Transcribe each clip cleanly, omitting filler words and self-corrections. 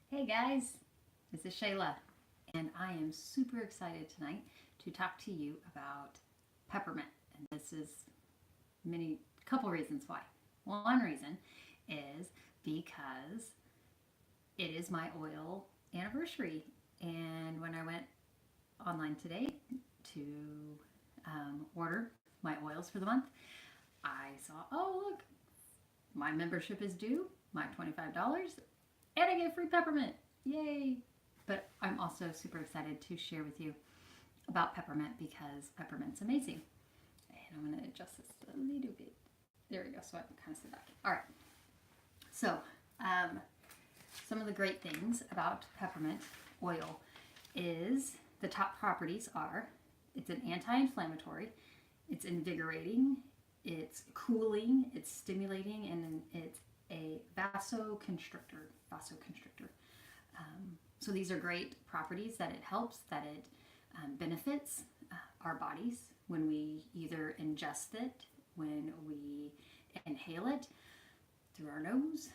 Hey guys, this is Shayla, and I am super excited tonight to talk to you about peppermint. And this is many couple reasons why. One reason is because it is my oil anniversary, and when I went online today to order my oils for the month, I saw, oh look, my membership is due, my $25, and I get free peppermint. Yay! But I'm also super excited to share with you about peppermint because peppermint's amazing. And I'm going to adjust this a little bit. There we go, so I can kind of sit back. All right. So, um, some of the great things about peppermint oil is the top properties are it's an anti-inflammatory, it's invigorating, it's cooling, it's stimulating, and it's a vasoconstrictor. Vasoconstrictor. So these are great properties that it helps, that it benefits our bodies when we either ingest it, when we inhale it through our nose,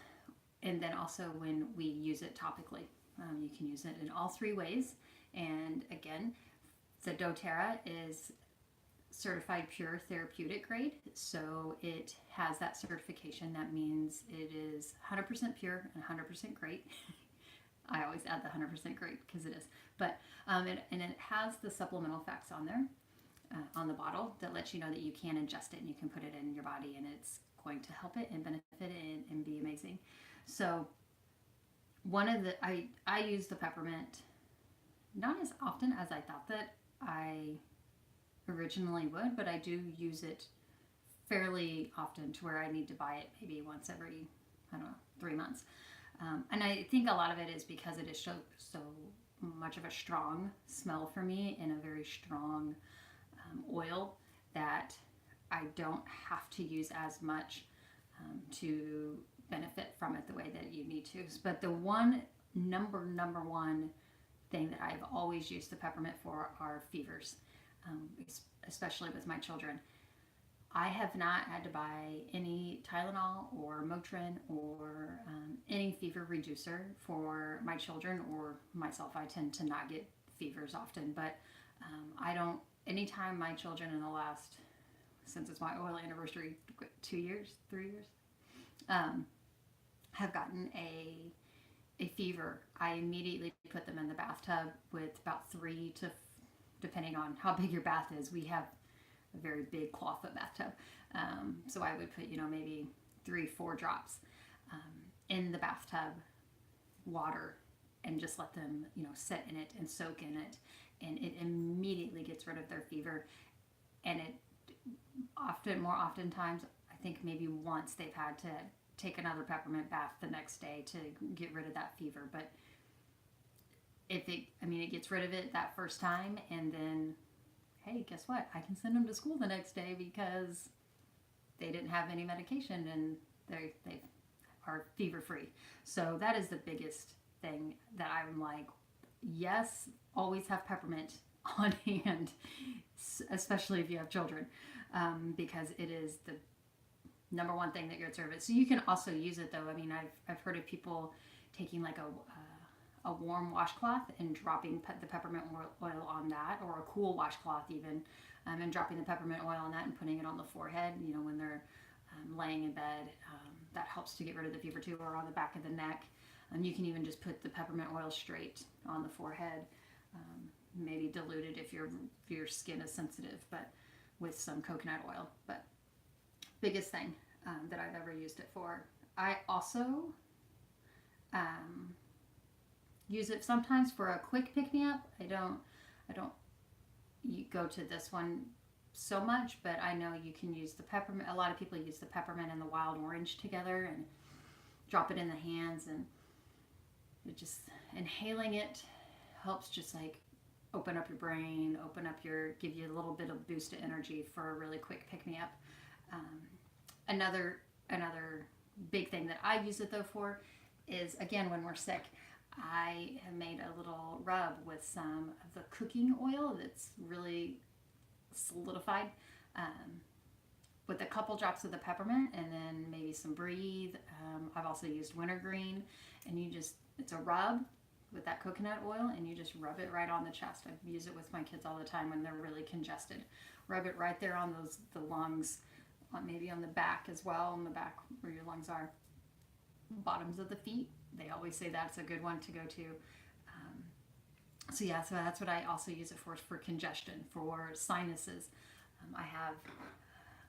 and then also when we use it topically. You can use it in all three ways. And again, the doTERRA is certified pure therapeutic grade, so it has that certification. That means it is 100% pure and 100% great. I always add the 100% great because it is. But it has the supplemental facts on there on the bottle that lets you know that you can ingest it and you can put it in your body and it's going to help it and benefit it and be amazing. So one of the I use the peppermint not as often as I thought that I originally would, but I do use it fairly often to where I need to buy it maybe once every, I don't know, 3 months. And I think a lot of it is because it is so much of a strong smell for me and a very strong oil that I don't have to use as much to benefit from it the way that you need to. But the number one thing that I've always used the peppermint for are fevers, especially with my children. I have not had to buy any Tylenol or Motrin or any fever reducer for my children or myself. I tend to not get fevers often, but I don't, anytime my children in the last, since it's my oil anniversary, 2 years, 3 years, have gotten a fever, I immediately put them in the bathtub with about depending on how big your bath is. We have a very big clawfoot bathtub. So I would put, maybe 3-4 drops in the bathtub water and just let them, sit in it and soak in it. And it immediately gets rid of their fever. And it more oftentimes, I think maybe once they've had to take another peppermint bath the next day to get rid of that fever. But it gets rid of it that first time, and then hey, guess what? I can send them to school the next day because they didn't have any medication and they are fever free. So that is the biggest thing that I'm like, yes, always have peppermint on hand, especially if you have children, because it is the number one thing that gets rid of it. So you can also use it though. I mean, I've heard of people taking like a warm washcloth and dropping the peppermint oil on that, or a cool washcloth even, and dropping the peppermint oil on that and putting it on the forehead, when they're laying in bed. That helps to get rid of the fever too, or on the back of the neck. And you can even just put the peppermint oil straight on the forehead, maybe diluted if your skin is sensitive, but with some coconut oil. But biggest thing that I've ever used it for. I also use it sometimes for a quick pick-me-up. I don't go to this one so much, but I know you can use the peppermint. A lot of people use the peppermint and the wild orange together and drop it in the hands, and it just, inhaling it helps just like open up your brain, give you a little bit of boost of energy for a really quick pick-me-up. Another big thing that I use it though for is, again, when we're sick, I have made a little rub with some of the cooking oil that's really solidified, with a couple drops of the peppermint and then maybe some breathe. I've also used wintergreen, and you it's a rub with that coconut oil, and you just rub it right on the chest. I use it with my kids all the time when they're really congested. Rub it right there on the lungs, maybe on the back as well, on the back where your lungs are. Bottoms of the feet. They always say that's a good one to go to. So that's what I also use it for congestion, for sinuses. I have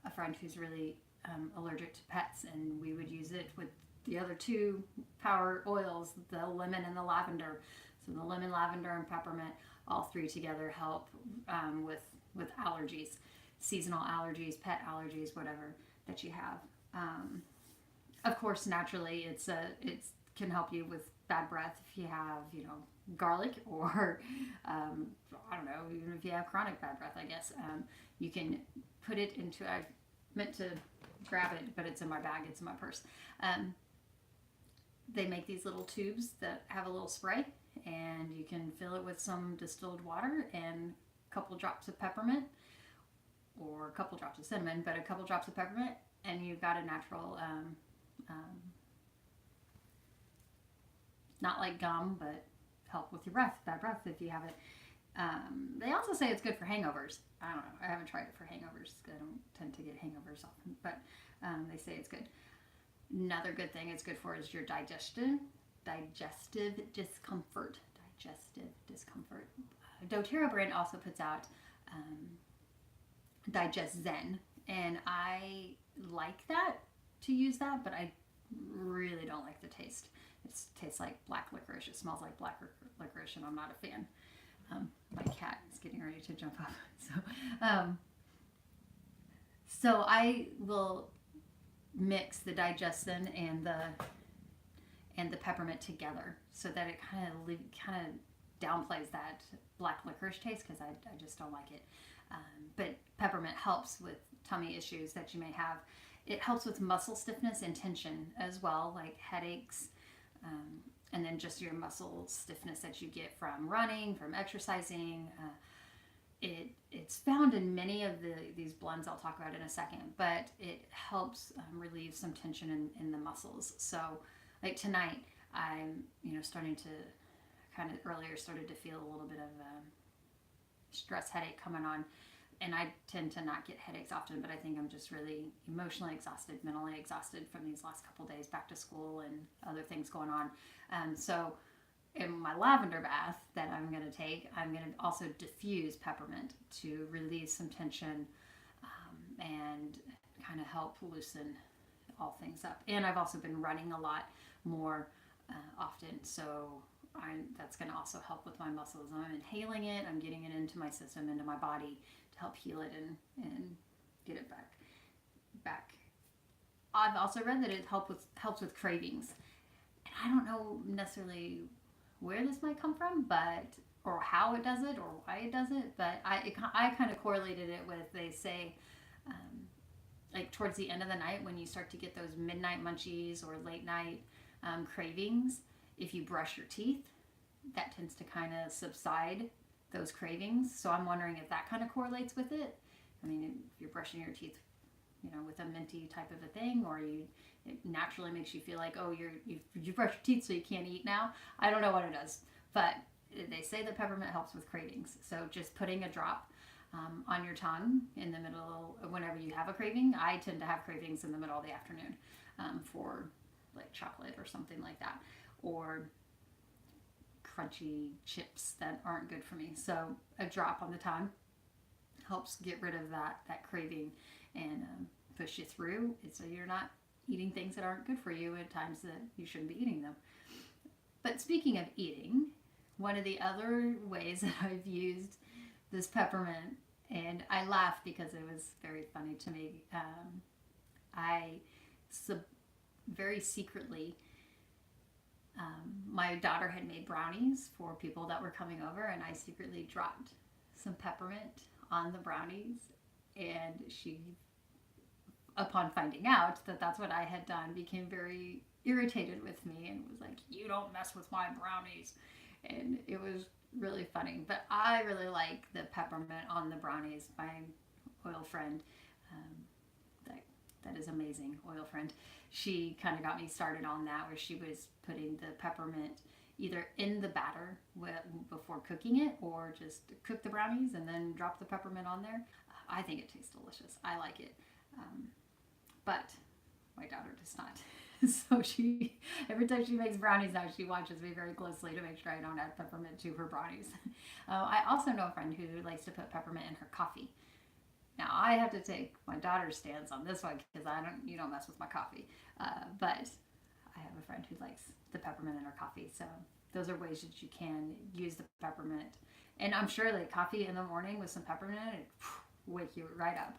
a friend who's really allergic to pets, and we would use it with the other two power oils, the lemon and the lavender. So the lemon, lavender, and peppermint, all three together help with allergies, seasonal allergies, pet allergies, whatever that you have. Of course, naturally, it can help you with bad breath if you have, garlic, or I don't know, even if you have chronic bad breath, I guess. You can put it into, I meant to grab it, but it's in my bag, it's in my purse. They make these little tubes that have a little spray, and you can fill it with some distilled water and a couple drops of peppermint, or a couple drops of cinnamon, but a couple drops of peppermint, and you've got a natural, not like gum, but help with your bad breath if you have it. They also say it's good for hangovers. I don't know. I haven't tried it for hangovers. I don't tend to get hangovers often, but they say it's good. Another good thing it's good for is your digestive discomfort. doTERRA brand also puts out Digest Zen, and I like that, to use that, but I really don't like the taste. It tastes like black licorice. It smells like black licorice, and I'm not a fan. My cat is getting ready to jump up. So I will mix the Digestin and the peppermint together, so that it kind of downplays that black licorice taste, because I just don't like it. But peppermint helps with tummy issues that you may have. It helps with muscle stiffness and tension as well, like headaches, and then just your muscle stiffness that you get from running, from exercising. It's found in many of these blends I'll talk about in a second, but it helps relieve some tension in the muscles. So like tonight, I'm starting to started to feel a little bit of stress headache coming on. And I tend to not get headaches often, but I think I'm just really emotionally exhausted, mentally exhausted from these last couple days back to school and other things going on. So in my lavender bath that I'm going to take, I'm going to also diffuse peppermint to relieve some tension and kind of help loosen all things up. And I've also been running a lot more often, so that's going to also help with my muscles. I'm inhaling it, I'm getting it into my system, into my body, to help heal it and get it back. I've also read that it helps with cravings. And I don't know necessarily where this might come from, or how it does it, or why it does it, but I kind of correlated it with, they say, like towards the end of the night, when you start to get those midnight munchies or late night cravings, if you brush your teeth, that tends to kind of subside those cravings. So I'm wondering if that kind of correlates with it. I mean, if you're brushing your teeth, with a minty type of a thing, or it naturally makes you feel like, oh, you brush your teeth so you can't eat now. I don't know what it does, but they say that peppermint helps with cravings. So just putting a drop on your tongue in the middle, whenever you have a craving. I tend to have cravings in the middle of the afternoon for like chocolate or something like that, or crunchy chips that aren't good for me. So a drop on the tongue helps get rid of that craving and push you through it, so you're not eating things that aren't good for you at times that you shouldn't be eating them. But speaking of eating, one of the other ways that I've used this peppermint, and I laugh because it was very funny to me, I very secretly, my daughter had made brownies for people that were coming over, and I secretly dropped some peppermint on the brownies, and she, upon finding out that that's what I had done, became very irritated with me and was like, "You don't mess with my brownies." And it was really funny. But I really like the peppermint on the brownies. My oil friend that that is amazing, oil friend. She kind of got me started on that, where she was putting the peppermint either in the batter before cooking it, or just cook the brownies and then drop the peppermint on there. I think it tastes delicious. I like it. But my daughter does not. So she, every time she makes brownies now, she watches me very closely to make sure I don't add peppermint to her brownies. I also know a friend who likes to put peppermint in her coffee. Now I have to take my daughter's stance on this one because you don't mess with my coffee. But I have a friend who likes the peppermint in her coffee. So those are ways that you can use the peppermint. And I'm sure like coffee in the morning with some peppermint in it, wake you right up.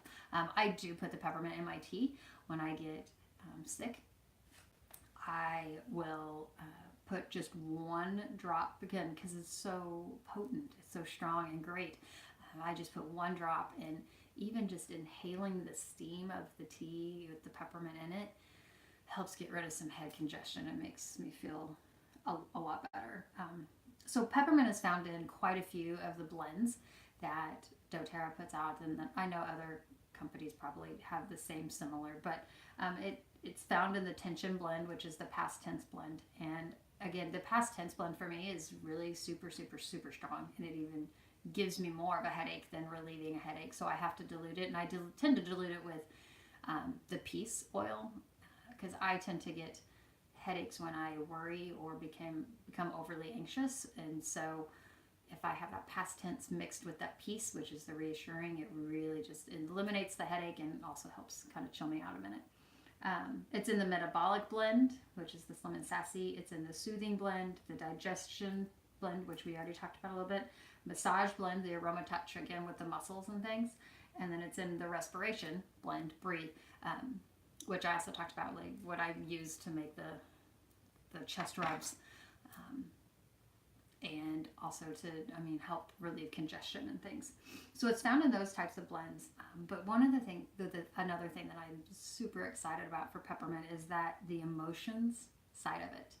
I do put the peppermint in my tea when I get sick. I will put just one drop, again, because it's so potent, it's so strong and great. I just put one drop, and even just inhaling the steam of the tea with the peppermint in it helps get rid of some head congestion and makes me feel a lot better. So peppermint is found in quite a few of the blends that doTERRA puts out, and I know other companies probably have the same similar, but it's found in the tension blend, which is the past tense blend. And again, the past tense blend for me is really super, super, super strong, and it even gives me more of a headache than relieving a headache. So I have to dilute it, and I tend to dilute it with the peace oil, because I tend to get headaches when I worry or become overly anxious. And so if I have that past tense mixed with that peace, which is the reassuring, it really just eliminates the headache and also helps kind of chill me out a minute. It's in the metabolic blend, which is the Slim and Sassy. It's in the soothing blend, the digestion blend, which we already talked about a little bit, massage blend, the aroma touch, again with the muscles and things. And then it's in the respiration blend, breathe, which I also talked about, like what I use to make the chest rubs. And also to, help relieve congestion and things. So it's found in those types of blends. But one of the things, another thing that I'm super excited about for peppermint is that the emotions side of it.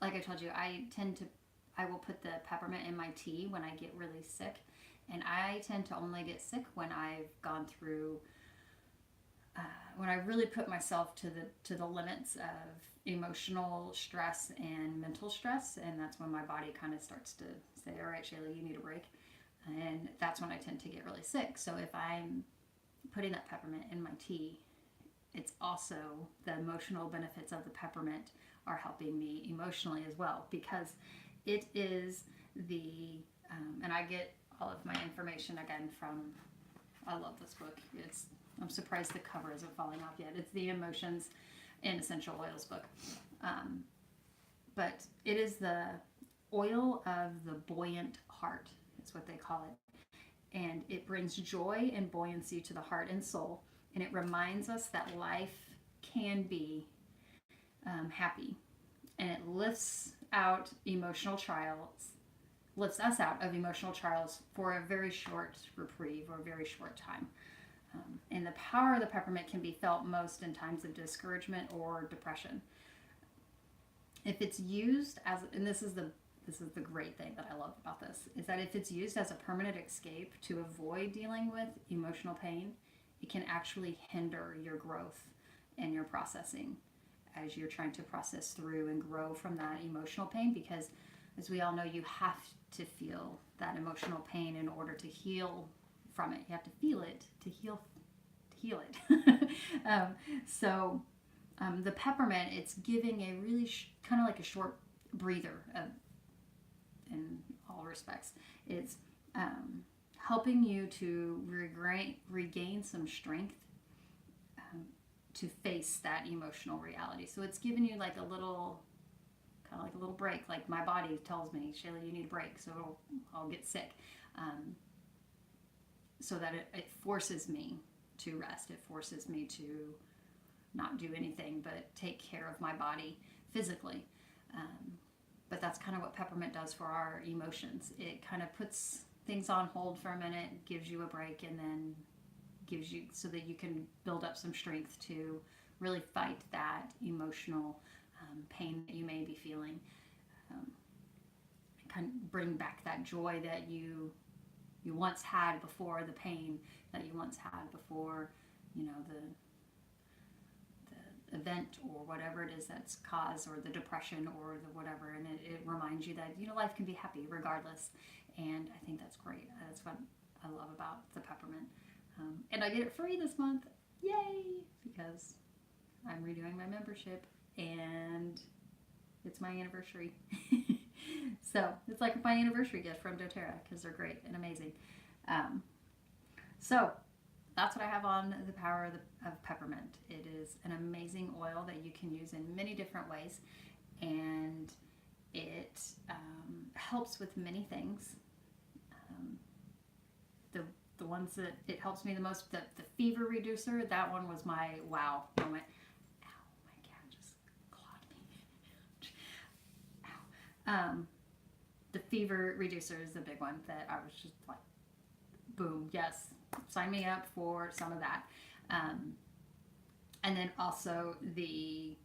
Like I told you, I will put the peppermint in my tea when I get really sick. And I tend to only get sick when I've gone through, when I really put myself to the limits of emotional stress and mental stress, and that's when my body kind of starts to say, all right, Shayla, you need a break. And that's when I tend to get really sick. So if I'm putting that peppermint in my tea, it's also the emotional benefits of the peppermint are helping me emotionally as well, because it is and I get all of my information again from, I love this book. I'm surprised the cover isn't falling off yet. It's the Emotions in Essential Oils book. But it is the oil of the buoyant heart, is what they call it. And it brings joy and buoyancy to the heart and soul. And it reminds us that life can be happy. And it lifts us out of emotional trials for a very short reprieve or a very short time. And the power of the peppermint can be felt most in times of discouragement or depression. If it's used as, and this is the great thing that I love about this, is that if it's used as a permanent escape to avoid dealing with emotional pain, it can actually hinder your growth and your processing as you're trying to process through and grow from that emotional pain, because as we all know, you have to feel that emotional pain in order to heal from it. You have to feel it to heal it. So the peppermint, it's giving a really kind of like a short breather in all respects. It's helping you to regain some strength to face that emotional reality. So it's giving you like a little, kind of like a little break. Like my body tells me, Shayla, you need a break, so I'll get sick. So that it forces me to rest. It forces me to not do anything but take care of my body physically. But that's kind of what peppermint does for our emotions. It kind of puts things on hold for a minute, gives you a break, and then gives you so that you can build up some strength to really fight that emotional pain that you may be feeling. Kind of bring back that joy that you once had before the pain that you once had before you know, the event or whatever it is that's caused, or the depression or the whatever, and it reminds you that, you know, life can be happy regardless. And I think that's great. That's what I love about the peppermint. And I get it free this month, yay, because I'm redoing my membership and it's my anniversary. So it's like my anniversary gift from doTERRA, because they're great and amazing. So that's what I have on the Power of Peppermint. It is an amazing oil that you can use in many different ways, and it helps with many things. The ones that it helps me the most, the fever reducer, that one was my wow moment. Ow, my cat just clawed me. Ow. The fever reducer is the big one that I was just like, boom, yes, sign me up for some of that. And then also the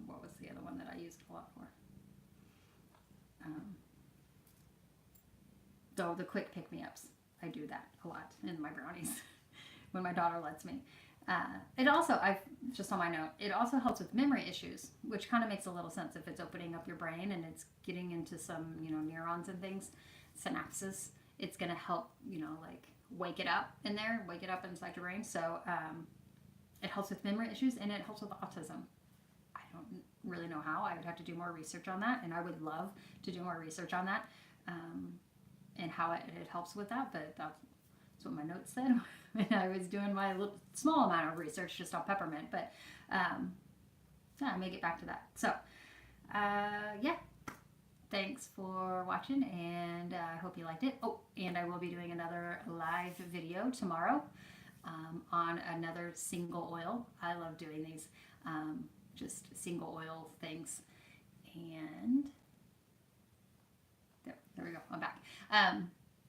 what was the other one that I used a lot for? The quick pick-me-ups. I do that a lot in my brownies when my daughter lets me. It also, just on my note, it also helps with memory issues, which kind of makes a little sense if it's opening up your brain and it's getting into some, you know, neurons and things, synapses. It's going to help, you know, like wake it up in there, wake it up inside your brain. So it helps with memory issues, and it helps with autism. I don't really know how. I would have to do more research on that, and I would love to do more research on that. And how it helps with that, but that's what my notes said when I was doing my small amount of research just on peppermint. But yeah, I may get back to that. So yeah, thanks for watching, and I hope you liked it. Oh, and I will be doing another live video tomorrow on another single oil. I love doing these, just single oil things. And there we go, I'm back.